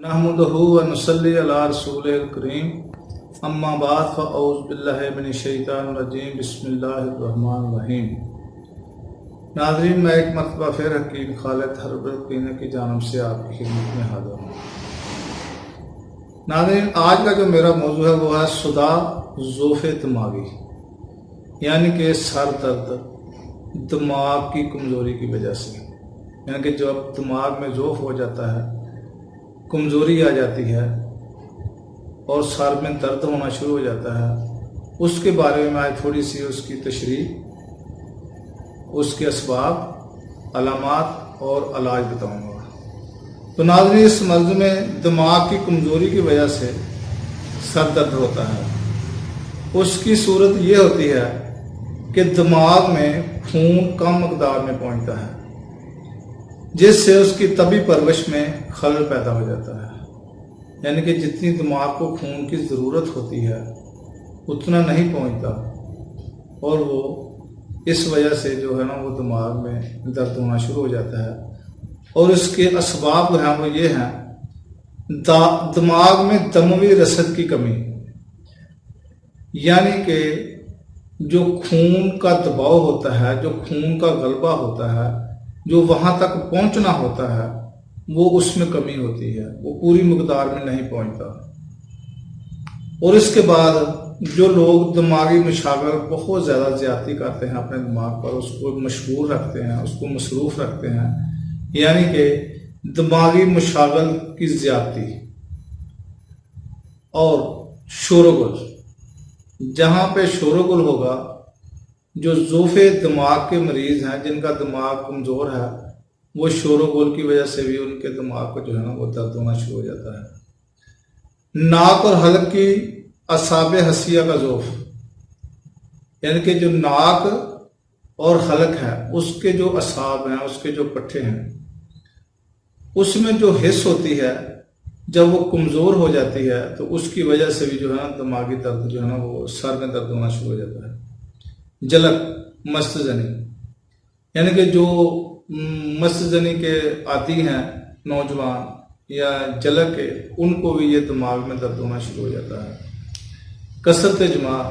نحمدہ و نصلی علی رسول الکریم اما بعد فاعوذ باللہ من الشیطان الرجیم بسم اللہ الرحمن الرحیم۔ ناظرین، میں ایک مرتبہ پھر حکیم خالد حرب القینہ کی جانب سے آپ کی خدمت میں حاضر ہوں۔ ناظرین، آج کا جو میرا موضوع ہے وہ ہے صداع ضعف دماغی، یعنی کہ سر درد دماغ کی کمزوری کی وجہ سے، یعنی کہ جب دماغ میں ضعف ہو جاتا ہے، کمزوری آ جاتی ہے اور سر میں درد ہونا شروع ہو جاتا ہے، اس کے بارے میں آج تھوڑی سی اس کی تشریح، اس کے اسباب، علامات اور علاج بتاؤں گا۔ تو ناظرین، اس مرض میں دماغ کی کمزوری کی وجہ سے سر درد ہوتا ہے۔ اس کی صورت یہ ہوتی ہے کہ دماغ میں خون کم مقدار میں پہنچتا ہے، جس سے اس کی طبی پرورش میں خلل پیدا ہو جاتا ہے، یعنی کہ جتنی دماغ کو خون کی ضرورت ہوتی ہے اتنا نہیں پہنچتا، اور وہ اس وجہ سے جو ہے نا وہ دماغ میں درد ہونا شروع ہو جاتا ہے۔ اور اس کے اسباب جو ہیں وہ یہ ہیں: دماغ میں دموی رسد کی کمی، یعنی کہ جو خون کا دباؤ ہوتا ہے، جو خون کا غلبہ ہوتا ہے، جو وہاں تک پہنچنا ہوتا ہے، وہ اس میں کمی ہوتی ہے، وہ پوری مقدار میں نہیں پہنچتا۔ اور اس کے بعد جو لوگ دماغی مشاغل بہت زیادہ زیادتی کرتے ہیں اپنے دماغ پر، اس کو مشغول رکھتے ہیں، اس کو مصروف رکھتے ہیں، یعنی کہ دماغی مشاغل کی زیادتی اور شور و گل، جہاں پہ شور و گل ہوگا، جو ضعف دماغ کے مریض ہیں جن کا دماغ کمزور ہے، وہ شور و گل کی وجہ سے بھی ان کے دماغ کو جو ہے نا وہ درد ہونا شروع ہو جاتا ہے۔ ناک اور حلق کی اعصاب حسیہ کا ضعف، یعنی کہ جو ناک اور حلق ہے اس کے جو اعصاب ہیں، اس کے جو پٹھے ہیں، اس میں جو حس ہوتی ہے، جب وہ کمزور ہو جاتی ہے تو اس کی وجہ سے بھی جو ہے نا دماغی درد جو ہے نا وہ سر میں درد ہونا شروع ہو جاتا ہے۔ جلک، مست زنی، یعنی کہ جو مست زنی کے عادی ہیں نوجوان یا جلک کے، ان کو بھی یہ دماغ میں درد ہونا شروع ہو جاتا ہے۔ کثرت جماع،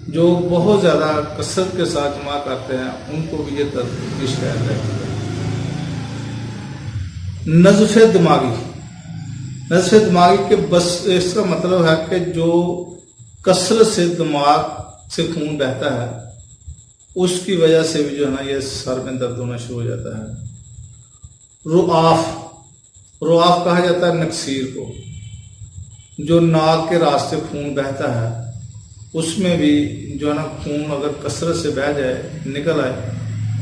جو بہت زیادہ کثرت کے ساتھ جماع کرتے ہیں، ان کو بھی یہ درد کی شکایت رہتی ہے۔ نزف دماغی، نزف دماغی کے بس اس کا مطلب ہے کہ جو کثرت سے دماغ سے خون بہتا ہے، اس کی وجہ سے بھی جو ہے نا یہ سر میں درد ہونا شروع ہو جاتا ہے۔ رعاف، رعاف کہا جاتا ہے نکسیر کو، جو ناک کے راستے خون بہتا ہے، اس میں بھی جو ہے نا خون اگر کثرت سے بہہ جائے، نکل آئے،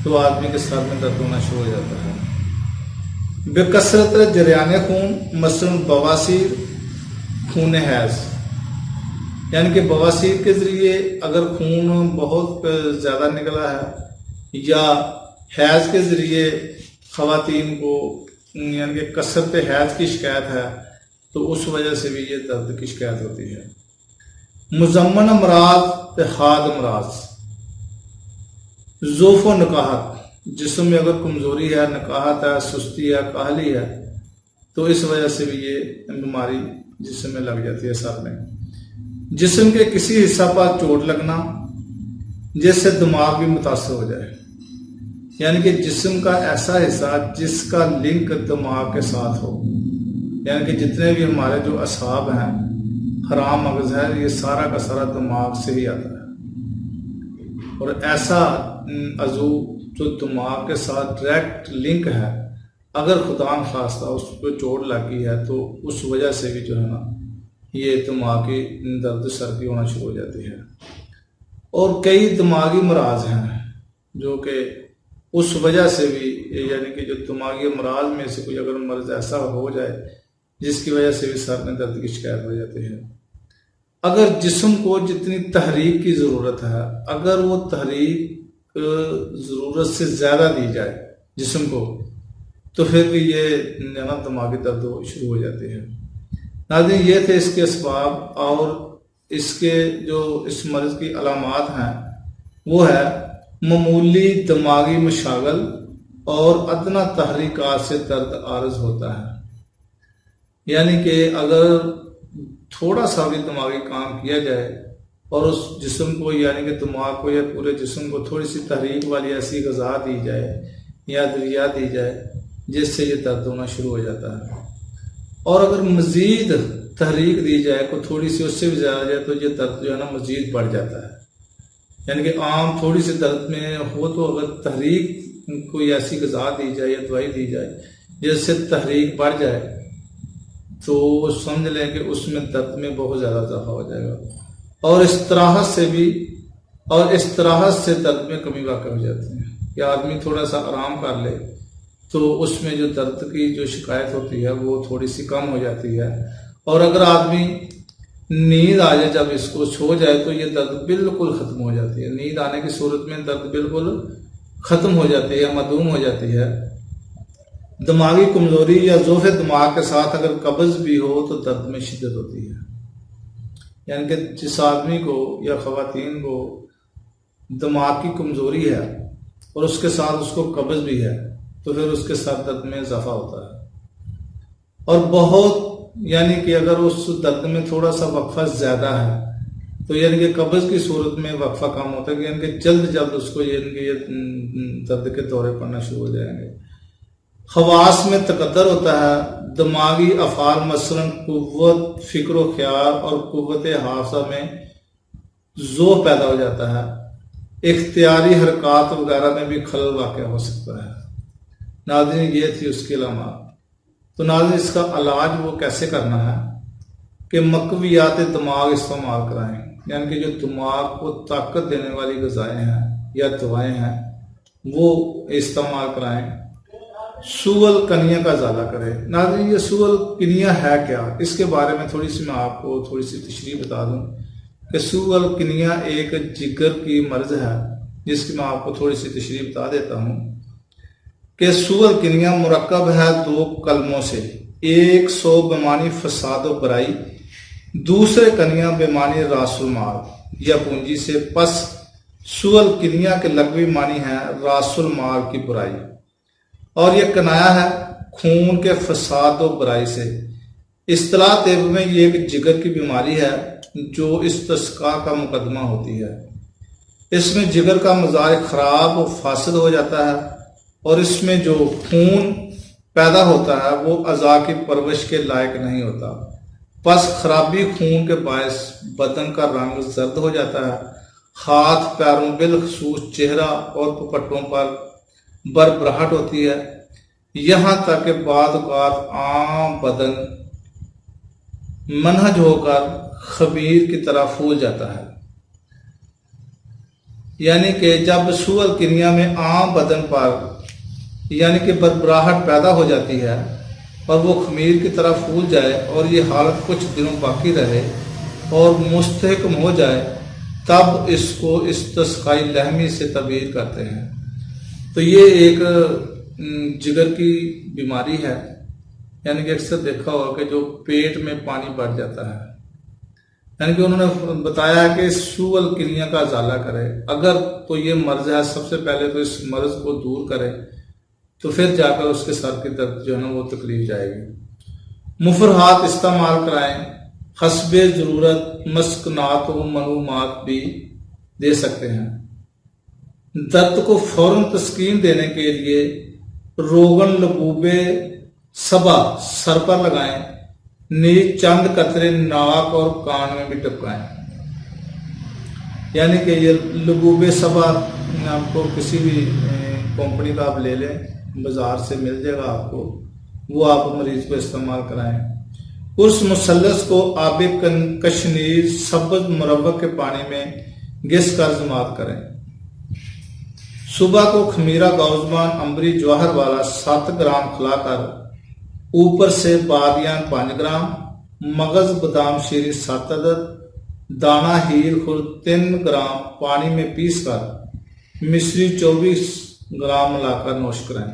تو آدمی کے سر میں درد ہونا شروع ہو جاتا ہے۔ بے کثرت جریان خون، مثلاً بواسیر، خون حیض، یعنی کہ بواسیر کے ذریعے اگر خون بہت زیادہ نکلا ہے، یا حیض کے ذریعے خواتین کو یعنی کہ کثرت حیض کی شکایت ہے، تو اس وجہ سے بھی یہ درد کی شکایت ہوتی ہے۔ مزمن امراض، حاد امراض، ضعف و نکاہت، جسم میں اگر کمزوری ہے، نکاہت ہے، سستی ہے، کاہلی ہے، تو اس وجہ سے بھی یہ بیماری جسم میں لگ جاتی ہے، سر میں۔ جسم کے کسی حصہ پر چوٹ لگنا جس سے دماغ بھی متاثر ہو جائے، یعنی کہ جسم کا ایسا حصہ جس کا لنک دماغ کے ساتھ ہو، یعنی کہ جتنے بھی ہمارے جو اعصاب ہیں، حرام مغز ہے، یہ سارا کا سارا دماغ سے ہی آتا ہے، اور ایسا عضو جو دماغ کے ساتھ ڈائریکٹ لنک ہے، اگر خدا نخواستہ اس کو چوٹ لگی ہے تو اس وجہ سے بھی جو ہے نا یہ دماغی درد سر کی ہونا شروع ہو جاتی ہے۔ اور کئی دماغی امراض ہیں جو کہ اس وجہ سے بھی، یعنی کہ جو دماغی امراض میں سے کوئی اگر مرض ایسا ہو جائے جس کی وجہ سے بھی سر میں درد کی شکایت ہو جاتی ہے۔ اگر جسم کو جتنی تحریک کی ضرورت ہے، اگر وہ تحریک ضرورت سے زیادہ دی جائے جسم کو، تو پھر بھی یہ دماغی درد شروع ہو جاتی ہے۔ ناظرین، یہ تھے اس کے اسباب، اور اس کے جو اس مرض کی علامات ہیں وہ ہے معمولی دماغی مشاغل اور ادنیٰ تحریکات سے درد عارض ہوتا ہے، یعنی کہ اگر تھوڑا سا بھی دماغی کام کیا جائے اور اس جسم کو یعنی کہ دماغ کو یا پورے جسم کو تھوڑی سی تحریک والی ایسی غذا دی جائے یا ادویات دی جائے جس سے یہ درد ہونا شروع ہو جاتا ہے، اور اگر مزید تحریک دی جائے کو تھوڑی سی اس سے بھی زیادہ جائے تو یہ درد جو ہے نا مزید بڑھ جاتا ہے۔ یعنی کہ عام تھوڑی سی درد میں ہو تو اگر تحریک کوئی ایسی غذا دی جائے یا دوائی دی جائے جس سے تحریک بڑھ جائے تو سمجھ لیں کہ اس میں درد میں بہت زیادہ اضافہ ہو جائے گا، اور استراحت سے درد میں کمی واقع ہو جاتی ہے کہ آدمی تھوڑا سا آرام کر لے تو اس میں جو درد کی جو شکایت ہوتی ہے وہ تھوڑی سی کم ہو جاتی ہے، اور اگر آدمی نیند آ جائے جب اس کو سو جائے تو یہ درد بالکل ختم ہو جاتی ہے۔ نیند آنے کی صورت میں درد بالکل ختم ہو جاتی ہے، معدوم ہو جاتی ہے۔ دماغی کمزوری یا ضعف دماغ کے ساتھ اگر قبض بھی ہو تو درد میں شدت ہوتی ہے، یعنی کہ جس آدمی کو یا خواتین کو دماغ کی کمزوری ہے اور اس کے ساتھ اس کو قبض بھی ہے تو پھر اس کے ساتھ درد میں اضافہ ہوتا ہے، اور بہت یعنی کہ اگر اس درد میں تھوڑا سا وقفہ زیادہ ہے تو یعنی کہ قبض کی صورت میں وقفہ کم ہوتا ہے، یعنی کہ جلد اس کو یعنی کہ یہ درد کے دورے پڑنا شروع ہو جائیں گے۔ حواس میں تقدر ہوتا ہے، دماغی افعال مثلا قوت فکر و خیال اور قوت حافظہ میں ذوق پیدا ہو جاتا ہے، اختیاری حرکات وغیرہ میں بھی خلل واقع ہو سکتا ہے۔ ناظرین یہ تھی اس کے علامات۔ تو ناظرین اس کا علاج وہ کیسے کرنا ہے کہ مقویات دماغ استعمال کرائیں، یعنی کہ جو دماغ کو طاقت دینے والی غذائیں ہیں یا دوائیں ہیں وہ استعمال کرائیں۔ سول کنیا کا ازالہ کرے۔ ناظرین یہ سول کنیا ہے کیا، اس کے بارے میں تھوڑی سی میں آپ کو تھوڑی سی تشریح بتا دوں کہ سول کنیا ایک جگر کی مرض ہے جس کی میں آپ کو تھوڑی سی تشریح بتا دیتا ہوں کہ سول کنیا مرکب ہے دو کلموں سے، ایک سو بیمانی فساد و برائی، دوسرے کنیا بیمانی راس المال یا پونجی سے۔ پس سول کنیا کے لغوی معنی ہے راس المال کی برائی، اور یہ کنایا ہے خون کے فساد و برائی سے۔ اصطلاح طب میں یہ ایک جگر کی بیماری ہے جو استسقاء کا مقدمہ ہوتی ہے۔ اس میں جگر کا مزاج خراب و فاسد ہو جاتا ہے، اور اس میں جو خون پیدا ہوتا ہے وہ اعضاء کی پرورش کے لائق نہیں ہوتا۔ پس خرابی خون کے باعث بدن کا رنگ زرد ہو جاتا ہے، ہاتھ پیروں بالخصوص چہرہ اور پپٹوں پر بربراہٹ ہوتی ہے، یہاں تک کہ بعض اوقات عام بدن منہج ہو کر خمیر کی طرح پھول جاتا ہے۔ یعنی کہ جب سول کنیا میں عام بدن پر یعنی کہ بربراہٹ پیدا ہو جاتی ہے اور وہ خمیر کی طرح پھول جائے اور یہ حالت کچھ دنوں باقی رہے اور مستحکم ہو جائے تب اس کو استسقائی لہمی سے تعبیر کرتے ہیں۔ تو یہ ایک جگر کی بیماری ہے، یعنی کہ اکثر دیکھا ہوگا کہ جو پیٹ میں پانی بڑھ جاتا ہے، یعنی کہ انہوں نے بتایا ہے کہ سول کنیا کا ازالہ کرے۔ اگر تو یہ مرض ہے سب سے پہلے تو اس مرض کو دور کرے تو پھر جا کر اس کے سر کی درد جو ہے نا وہ تکلیف جائے گی۔ مفرحات استعمال کرائیں، حسب ضرورت مسکنات و منومات بھی دے سکتے ہیں۔ درد کو فوراً تسکین دینے کے لیے روغن لبوب صبا سر پر لگائیں، نیز چند قطرے ناک اور کان میں بھی ٹپکائیں۔ یعنی کہ یہ لبوب صبا آپ کو کسی بھی کمپنی کا آپ لے لیں، بازار سے مل جائے گا آپ کو، وہ آپ مریض کو استعمال کرائیں۔ اس مثلث کو آب کشنیر سبز مروق کے پانی میں گھس کر ضماد کریں۔ صبح کو خمیرہ گوزمان امبری جوہر والا 7 گرام کھلا کر اوپر سے بادیان 5 گرام، مغز بادام شیری 7 عدد، دانہ ہیل خرد 3 گرام پانی میں پیس کر مصری 24 گرام ملا کر نوش کریں۔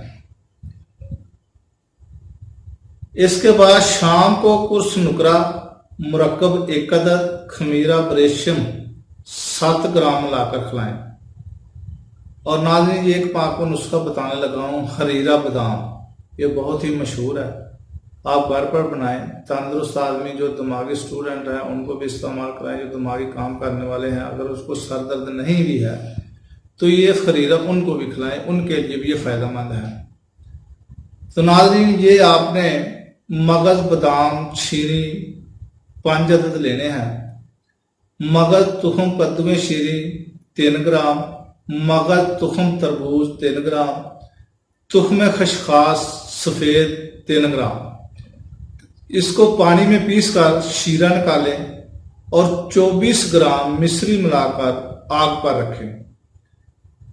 اس کے بعد شام کو قرص نکرہ مرکب 1 عدد، خمیرہ بریشم 7 گرام ملا کر کھلائیں۔ اور ناظرین ایک پاک کو نسخہ بتانے لگا ہوں، حریرہ بادام، یہ بہت ہی مشہور ہے، آپ گھر پر بنائیں. تندرست آدمی جو دماغی اسٹوڈنٹ ہیں ان کو بھی استعمال کرائیں، جو دماغی کام کرنے والے ہیں. اگر اس کو سر درد نہیں بھی ہے تو یہ خریرہ ان کو بھی کھلائیں، ان کے لیے بھی یہ فائدہ مند ہے. تو ناظرین یہ آپ نے مغز بادام چینی 5 عدد لینے ہیں. مغز تخم کدو شیریں 3 گرام، مغز تخم تربوز 3 گرام، تخم خشخاش سفید 3 گرام. اس کو پانی میں پیس کر شیرہ نکالیں اور 24 گرام مصری ملا کر آگ پر رکھیں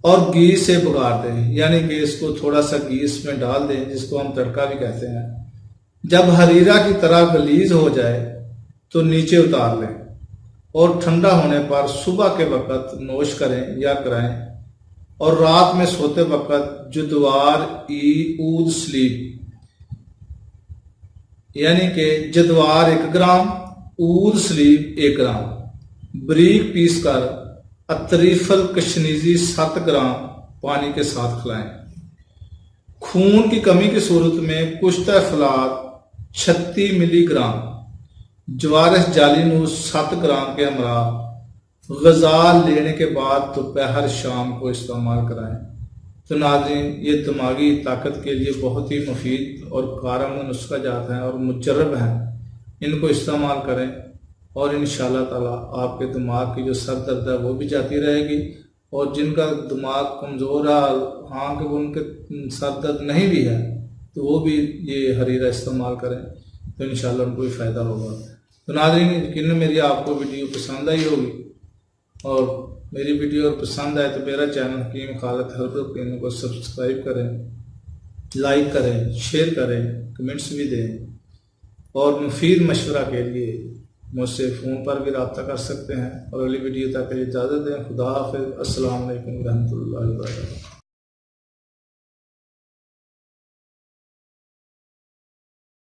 اور گھی سے بگاڑ دیں، یعنی کہ اس کو تھوڑا سا گھی اس میں ڈال دیں، جس کو ہم تڑکا بھی کہتے ہیں. جب حریرہ کی طرح غلیظ ہو جائے تو نیچے اتار لیں اور ٹھنڈا ہونے پر صبح کے وقت نوش کریں یا کرائیں. اور رات میں سوتے وقت جدوار اود سلیپ، یعنی کہ جدوار 1 گرام، اود سلیپ 1 گرام بریک پیس کر اطریف الکشنیزی 7 گرام پانی کے ساتھ کھلائیں. خون کی کمی کی صورت میں کشتہ فلات 36 ملی گرام، جوارس جالی نوس 7 گرام کے ہمراہ غذا لینے کے بعد دوپہر شام کو استعمال کرائیں. تو ناظرین یہ دماغی طاقت کے لیے بہت ہی مفید اور کارآمد نسخہ جات ہیں اور مجرب ہیں. ان کو استعمال کریں اور انشاءاللہ تعالی آپ کے دماغ کی جو سر درد ہے وہ بھی جاتی رہے گی. اور جن کا دماغ کمزور ہے، ہاں کہ ان کے سر درد نہیں بھی ہے، تو وہ بھی یہ حریرہ استعمال کریں تو انشاءاللہ ان کو بھی فائدہ ہوگا. تو ناظرین یقیناً میری آپ کو ویڈیو پسند آئی ہوگی، اور میری ویڈیو پسند آئے تو میرا چینل حکیم خالد حرب کو سبسکرائب کریں، لائک کریں، شیئر کریں، کمنٹس بھی دیں. اور مفید مشورہ کے لیے مجھ سے فون پر بھی رابطہ کر سکتے ہیں. اور اگلی ویڈیو تک اجازت دیں. خدا حافظ. السلام علیکم ورحمۃ اللہ وبرکاتہ.